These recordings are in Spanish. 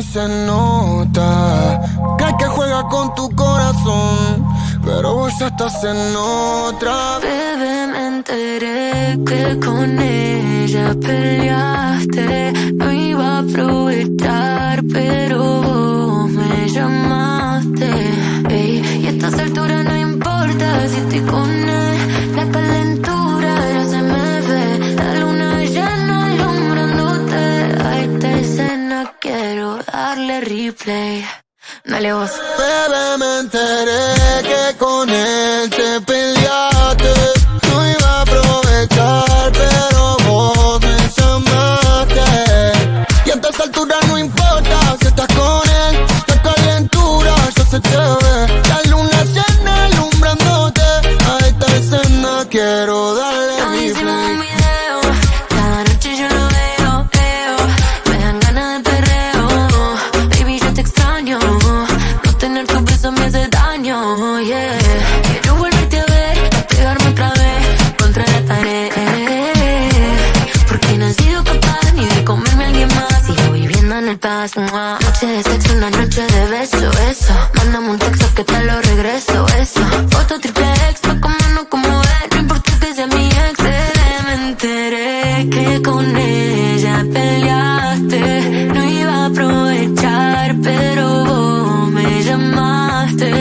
y se nota. Crees que juega con tu corazón, pero vos ya estás en otra. Bebé, me enteré que con ella peleaste. No iba a aprovechar, pero vos me llamaste. Ey, y a estas alturas no importa si estoy con él. La calentura ya se me ve. La luna llena alumbrándote. A esta escena quiero darle replay. Dale vos. Bebé, me enteré que con él te peleaste. No iba a aprovechar, pero vos me llamaste. Y a estas alturas no importa si estás con él. La calentura ya se te ve. La luna llena alumbrándote. A esta escena quiero darle replay. Cada noche yo lo veo. Me dan ganas de perreo. Baby, yo te extraño. No tener tu beso me hace daño, yeah. Quiero volverte a ver, pegarme otra vez contra la pared. Porque no he sido capaz ni de comerme a alguien más. Sigo viviendo en el paso. Noche de sexo, una noche de beso, eso. Mándame un texto que te lo regreso, eso. Foto triple X, pa' como no como él. No importa que sea mi ex. Me enteré que con ella peleaste. No iba a aprovechar, pero vos me llamaste.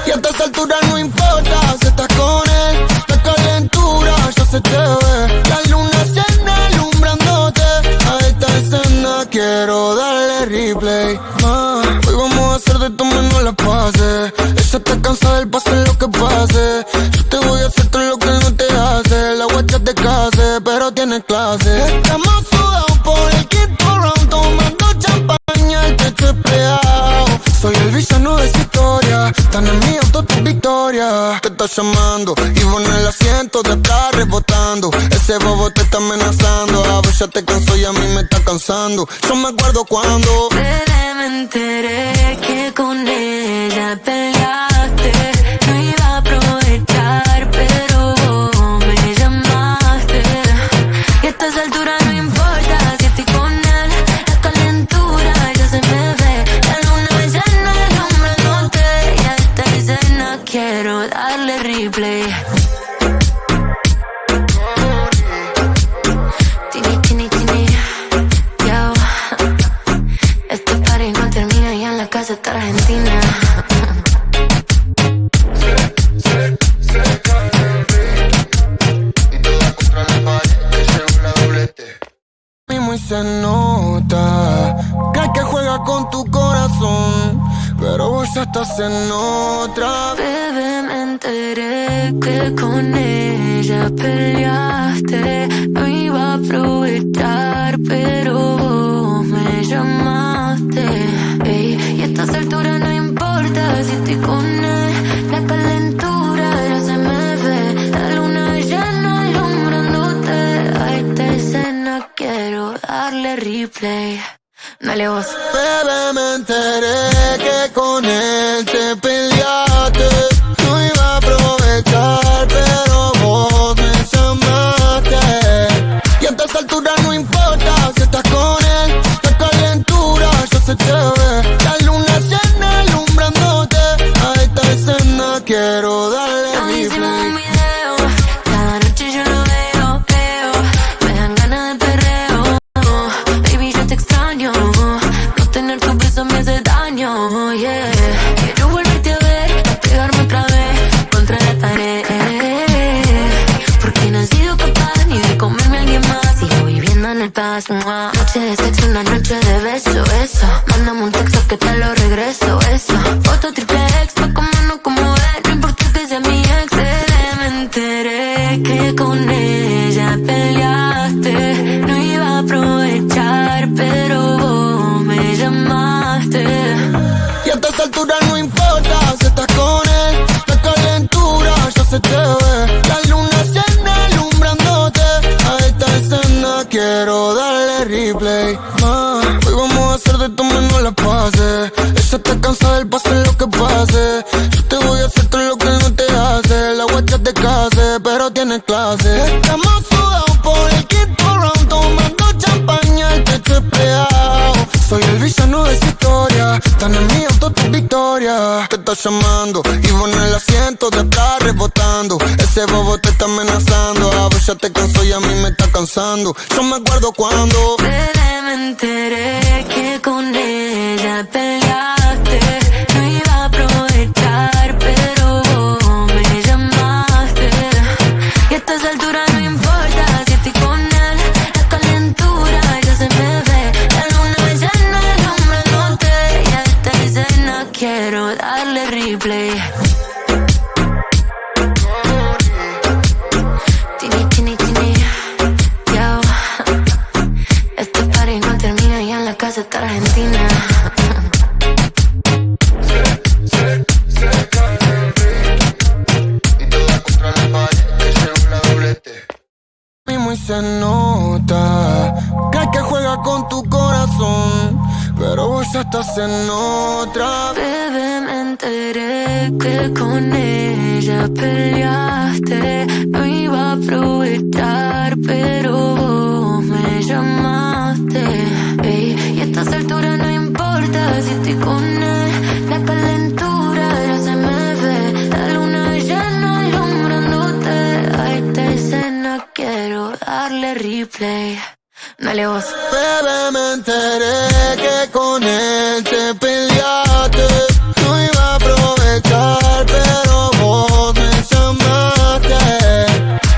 Y a estas alturas no importa si estás con él. La calentura ya se te ve. La luna llena alumbrándote. A esta escena quiero darle replay. Hoy vamos a hacer de tu menos la pase. Ella está cansada del pase lo que pase. Yo te voy a hacer todo lo que él no te hace. La guacha te case, pero tiene clase. Estamos sudados por el quinto round, tomando champaña, el techo espleado. Soy el villano de esa historia. Tan en mi auto tu victoria. Te está llamando y vos en el asiento de atrás rebotando. Ese bobo te está amenazando. A vos ya te cansó y a mí me está cansando. Yo me acuerdo cuando Me enteré que con ella peleaste. No iba a aprovechar, pero vos me llamaste. Y a estas alturas no importa si estoy con él. La calentura ya se me ve. La luna llena alumbrándote. Y a esta escena quiero darle replay. Tini, tini, tini. Yo. Este party no termina y en la casa está Argentina. Mismo y se nota. Crees que juega con tu corazón, pero vos ya estás en otra. Bebé, me enteré que con ella peleaste. No iba a aprovechar, pero vos me llamaste. Ey, y a estas alturas no importa si estoy con él. La calentura ya se me ve. La luna llena alumbrándote. A esta escena quiero darle replay. Dale vos. Bebé, me enteré que con él te peleaste. No iba a aprovechar, pero vos me llamaste. Y a estas alturas no importa si estás con él. La calentura ya se te ve. La luna llena alumbrándote. A esta escena quiero darle replay. Cada noche yo lo veo. Me dan ganas de perreo. Baby, yo te extraño. No tener tu beso me hace daño, yeah. Quiero volverte a ver, pegarme otra vez contra la pared. Porque no he sido capaz ni de comerme a alguien más. Sigo viviendo en el paso. Noche de sexo, una noche de beso, eso. Mándame un texto que te lo regreso, eso. Foto triple X, pa' como no como él. No importa que sea mi ex. Me enteré que con ella peleaste. No iba a aprovechar, pero vos me llamaste. Y a estas alturas no importa si estás con él. La calentura ya se te ve. La luna llena alumbrándote. A esta escena quiero darle replay. Hoy vamos a hacer de tu menos la pase. Ella está cansada del pase lo que pase. Yo te voy a hacer todo lo que él no te hace. La guacha te case, pero tiene clase. Estamos sudados por el quinto round, tomando champaña, el techo espleado. Soy el villano villano de esa historia. Tan en mi auto tu victoria. Te estás llamando y vos en el asiento te está rebotando. Ese bobo te está amenazando. A vos ya te cansó y a mí me está cansando. Yo me acuerdo cuando me enteré que con ella peleaste. No iba a aprovechar, pero vos me llamaste. Y a estas alturas no importa si estoy con él. La calentura ya se me ve. La luna llena alumbrándote. Y a esta escena quiero darle replay. Tini, tini, tini. Yo. Este party no termina y en la casa está Argentina. Mismo y se nota que juega con tu corazón, pero vos ya estás en otra. Bebé, me enteré que con ella peleaste. No iba a aprovechar, pero vos me llamaste. Ey, y a estas alturas no importa si estoy con él. La calentura ya se me ve. La luna llena alumbrándote. A esta escena quiero darle replay. Dale vos. Bebé, me enteré que con él te peleaste. No iba a aprovechar, pero vos me llamaste.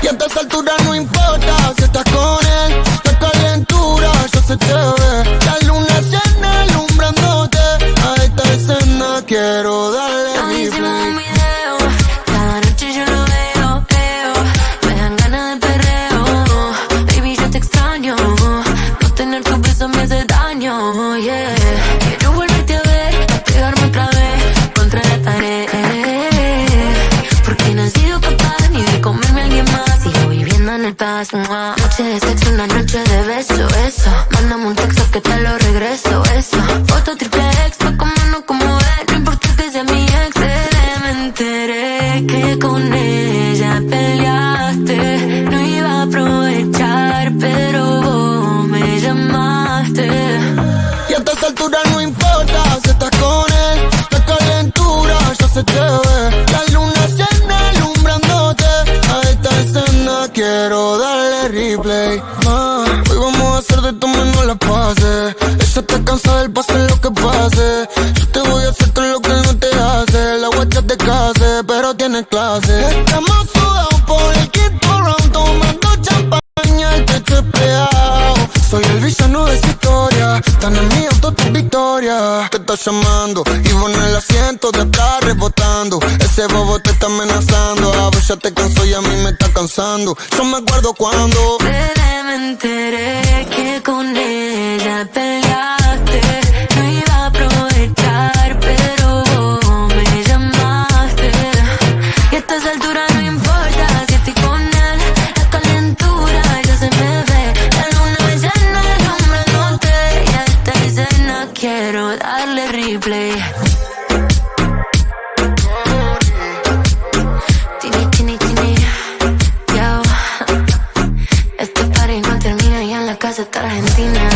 Y a estas alturas no importa si estás con él. La calentura ya se te ve. La luna llena alumbrándote. A esta escena quiero darle Nos hicimos un replay. video. Cada noche yo lo veo. Me dan ganas de perreo. Baby, yo te extraño. No tener tu beso me hace daño. Yeah. Quiero volverte a ver, pegarme otra vez contra la pared. Porque no he sido capaz ni de comerme a alguien más. Sigo viviendo en el paz. Noche de sexo, una noche de beso. Eso. Mándame un texto que te lo regreso. Eso. Foto triple X pa' como no como él. No importa que sea mi ex. Me enteré que con ella peleaste. No iba a aprovechar, pero vos me llamaste. Y a estas alturas no importa si estás con él. La calentura ya se te ve. La luna llena alumbrándote. A esta escena quiero darle replay. Hoy vamos a hacer de tu menos la pase. Ella está cansada del pase lo que pase. Yo te voy a hacer todo lo que él no te hace. La guacha te case, pero tiene clase. Estamos sudados por el quinto round, tomando champaña, el techo es pegado. Soy el villano de esa historia. Tan en mi auto tu victoria. Te está llamando y vos en el asiento te está rebotando. Ese bobo te está amenazando. A vos ya te cansó y a mí me está cansando. Yo me acuerdo cuando Bebé, me enteré que con ella peleaste. No iba a aprovechar, pero vos me llamaste. Y a estas alturas no importa si estoy con él. La calentura ya se me ve. La luna llena alumbrándote. Y a esta escena quiero darle replay. Tini, tini, tini. Yo. Este party no termina y en la casa está Argentina.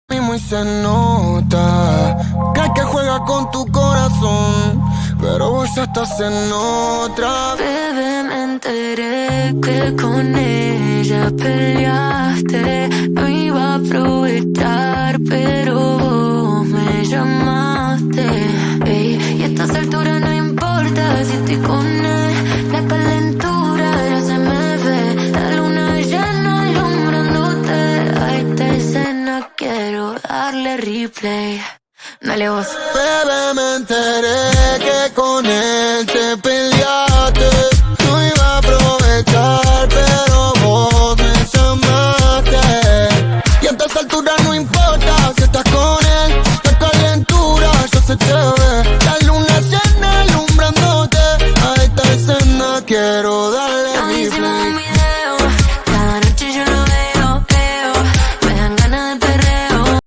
mismo y se nota que juega con tu corazón, pero vos ya estás en otra. Bebé, me enteré que con ella peleaste. No iba a aprovechar, pero vos me llamaste. Ey, y a estas alturas no importa si estoy con él. La calentura ya se me ve. La luna llena alumbrándote. A esta escena quiero darle replay. Dale vos. Bebé, me enteré que con él te peleaste. No iba a aprovechar, pero vos me llamaste. Y a estas alturas no importa si estás con él. La calentura ya se te ve. La luna llena alumbrándote. A esta escena quiero darle Nos hicimos un replay. video. Cada noche yo lo veo. Me dan ganas de perreo.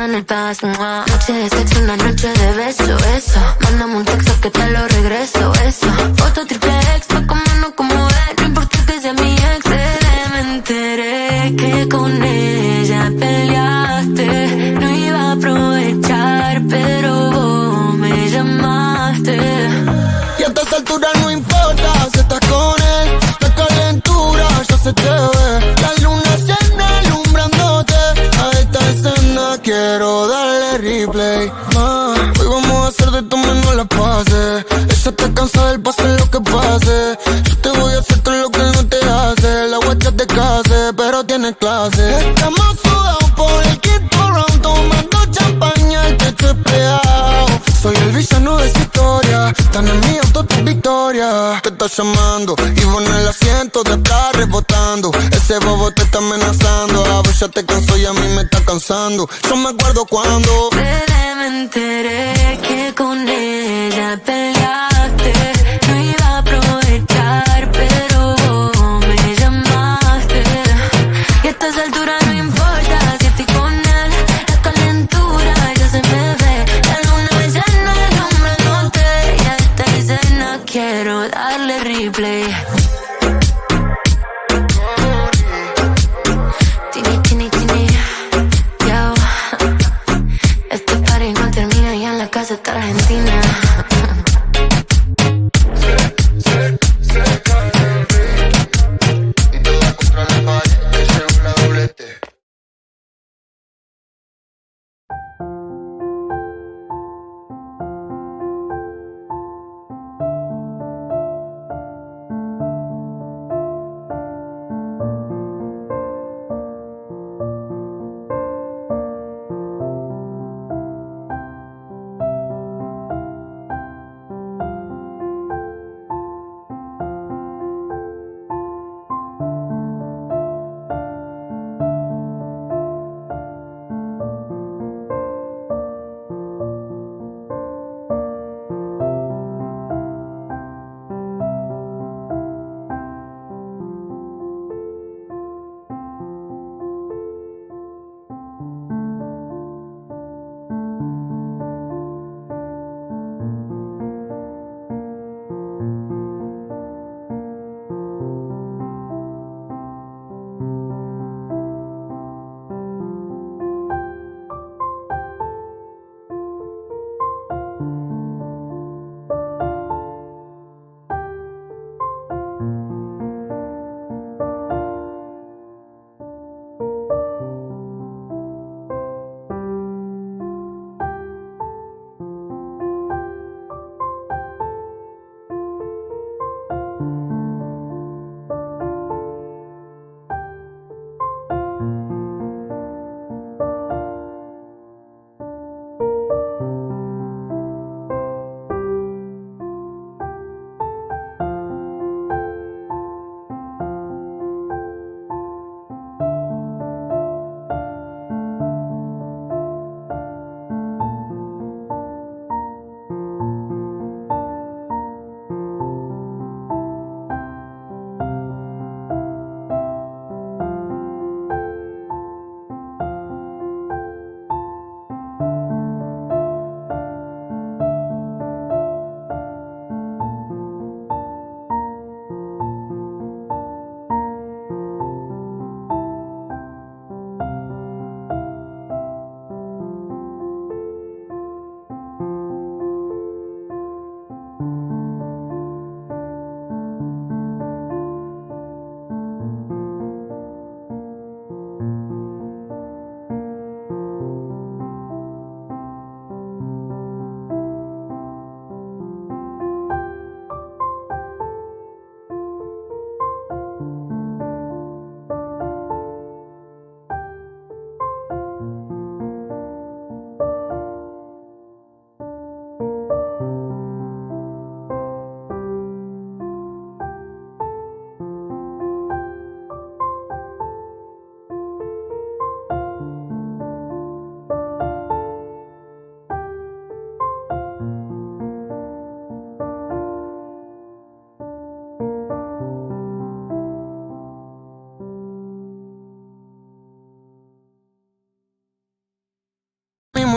en el paso. Noche de sexo, una noche de beso, eso. Mándame un texto que te lo regreso, eso. Foto triple X, pa' comernos como es. No importa que sea mi ex. Me enteré que con ella peleaste. No iba a aprovechar, pero vos me llamaste. Y a esta altura no importa si estás con él. La calentura ya se te ve. La luna llena alumbrándote. A esta escena quiero darle replay. Hoy vamos a hacer de tu menos la pase. Ella está cansada del pase lo que pase. Yo te voy a hacer todo lo que él no te hace. La guacha te case, pero tiene clase. Estamos sudados por el quinto round, tomando champaña, el techo es pegado. Soy el villano de esa historia. Tan en mi auto tu victoria. Te está llamando y vos en el asiento te está rebotando. Ese bobo te está amenazando. A vos ya te cansó y a mí me está cansando. Yo me acuerdo cuando Me enteré que con ella peleaste. No iba a aprovechar, pero vos me llamaste. Y a estas alturas no importa si estoy con él. La calentura ya se me ve. La luna llena alumbrándote. Y a esta escena quiero darle replay. Tini, tini, tini. Yo. Este party no termina y en la casa está Argentina. se cae el ring. Y toda contra la pared, que lleva una doblete.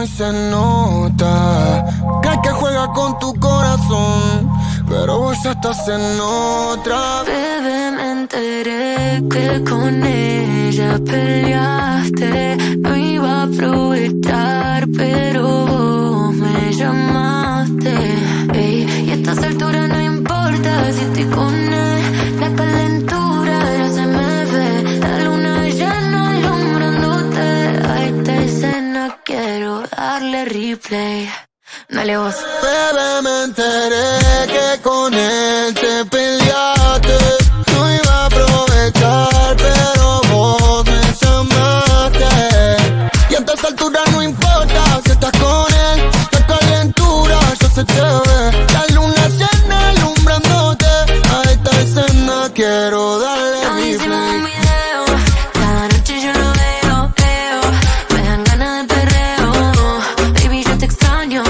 y se nota. Crees que juega con tu corazón, pero vos ya estás en otra. Bebé, me enteré que con ella peleaste. No iba a aprovechar, pero vos me llamaste. Ey, y a estas alturas no importa si estoy con él. La calentura ya se me ve. La luna llena alumbrándote. A esta escena quiero darle replay. Dale vos. Bebé, me enteré que con él te peleaste. No iba a aprovechar, pero vos me llamaste. Y a esta altura no importa si estás con él. La calentura ya se te ve. La luna llena alumbrándote. A esta escena quiero darle Ya hicimos un replay. video. Cada noche yo lo veo. Me dan ganas de perreo. Baby, yo te extraño.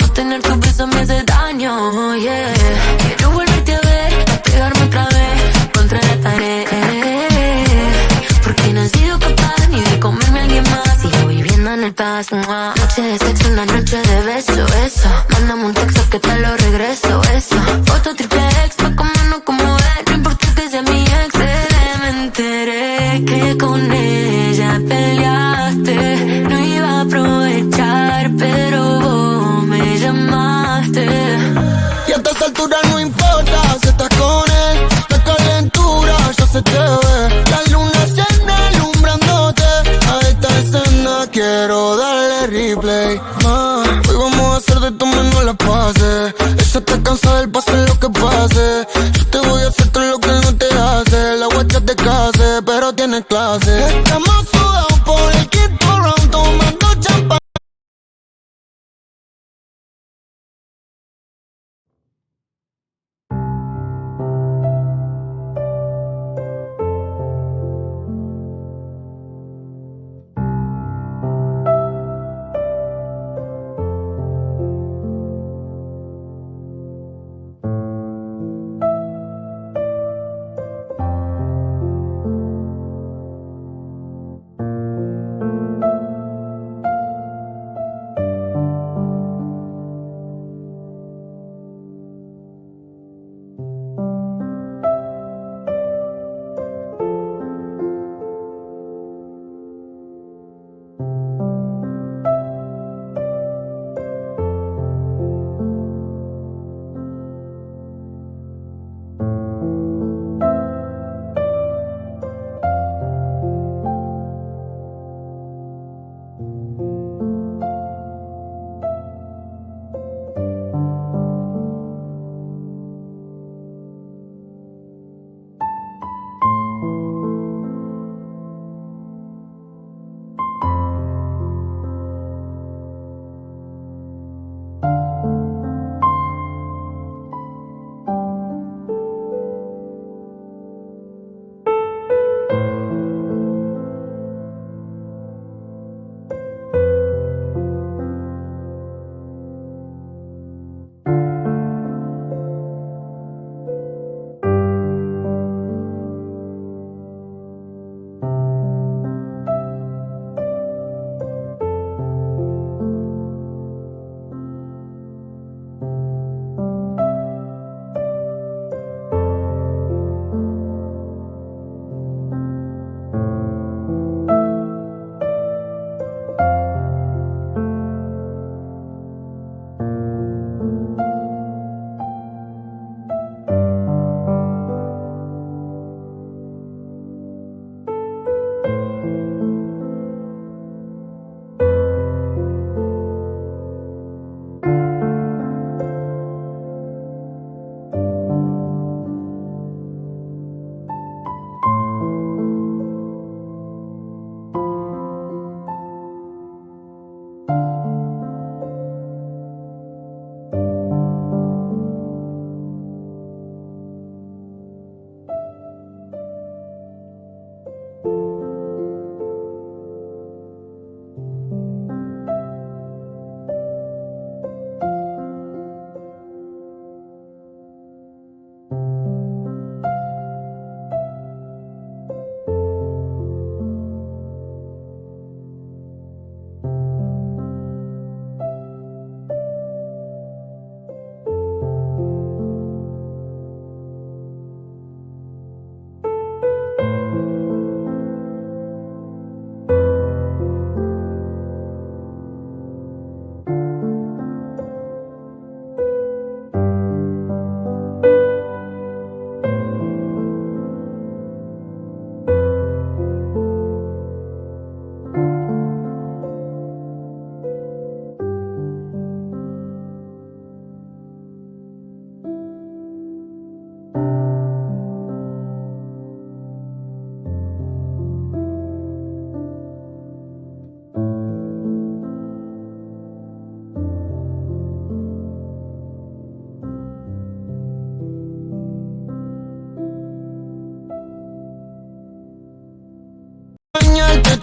No tener tu beso me hace daño, yeah. Quiero volverte a ver, a pegarme otra vez contra la pared. Porque no he sido capaz ni de comerme a alguien más. Sigo viviendo en el paz. Noche de sexo, una noche de beso, eso. Mándame un texto que te lo regreso, eso. Foto triple X, pa' como no como él. No importa que sea mi ex. Me enteré que con ella peleaste. No iba a aprovechar, pero vos me llamaste. Y a esta altura no importa si estás con él. La calentura ya se te ve. La luna llena alumbrándote. A esta escena quiero darle replay. Hoy vamos a hacer de tu menos la pase. Ella está cansada del pase lo que pase. Yo te voy a hacer todo lo que él no te hace. La guacha te case, pero tiene clase. Estamos sudados por el quinto round, tomando champán.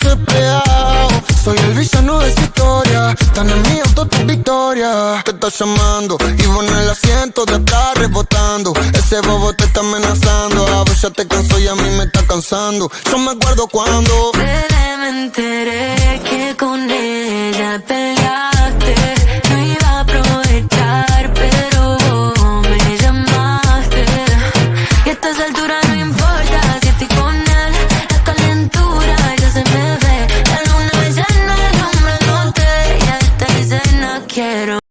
desesperado. Soy el villano de esa historia. Tan en mi auto tu victoria. Te está llamando y vos en el asiento te está rebotando. Ese bobo te está amenazando. A vos ya te cansó y a mí me está cansando. Yo me acuerdo cuando me enteré que con ella peleaste.